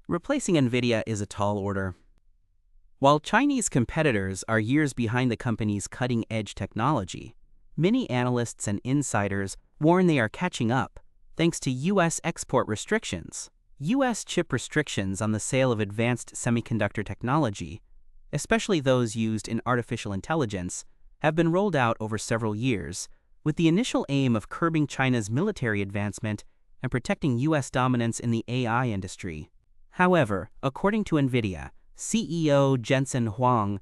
Replacing Nvidia is a tall order. While Chinese competitors are years behind the company's cutting-edge technology, many analysts and insiders warn they are catching up thanks to U.S. export restrictions. U.S. chip restrictions on the sale of advanced semiconductor technology, especially those used in artificial intelligence, have been rolled out over several years, with the initial aim of curbing China's military advancement and protecting U.S. dominance in the AI industry. However, according to Nvidia CEO Jensen Huang,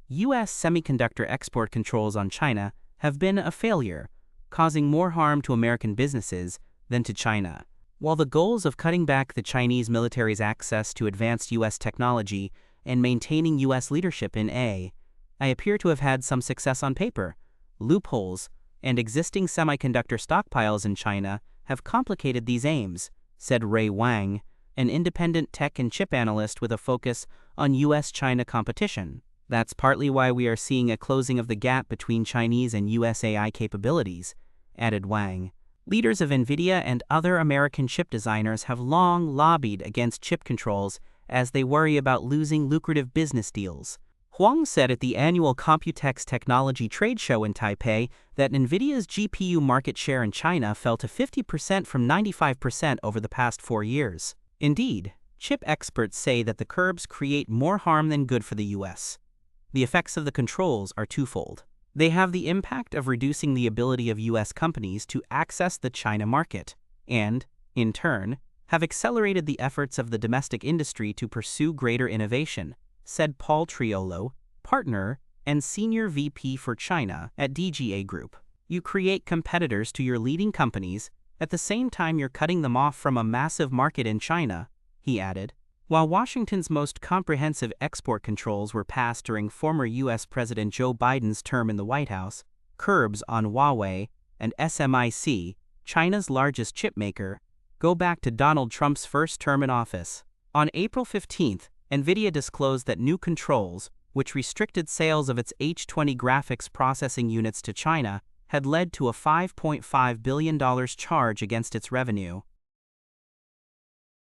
U.S. semiconductor export controls on China have been a failure, causing more harm to American businesses than to China. While the goals of cutting back the Chinese military's access to advanced U.S. technology and maintaining U.S. leadership in AI appear to have had some success on paper, loopholes and existing semiconductor stockpiles in China have complicated these aims, said Huang, an independent tech and chip analyst with a focus on U.S.-China competition. That's partly why we are seeing a closing of the gap between Chinese and U.S. AI capabilities, added Huang. Leaders of Nvidia and other American chip designers have long lobbied against chip controls as they worry about losing lucrative business deals. Huang said at the annual Computex Technology Trade Show in Taipei that Nvidia's GPU market share in China fell to 50% from 95% over the past 4 years. Indeed, chip experts say that the curbs create more harm than good for the U.S. The effects of the controls are twofold. They have the impact of reducing the ability of U.S. companies to access the China market and, in turn, have accelerated the efforts of the domestic industry to pursue greater innovation, said Paul Triolo, partner and senior VP for China at DGA Group. You create competitors to your leading companies, at the same time you're cutting them off from a massive market in China, he added. While Washington's most comprehensive export controls were passed during former U.S. President Joe Biden's term in the White House, curbs on Huawei and SMIC, China's largest chip maker, go back to Donald Trump's first term in office. On April 15, Nvidia disclosed that new controls, which restricted sales of its H20 graphics processing units to China, had led to a $5.5 billion charge against its revenue.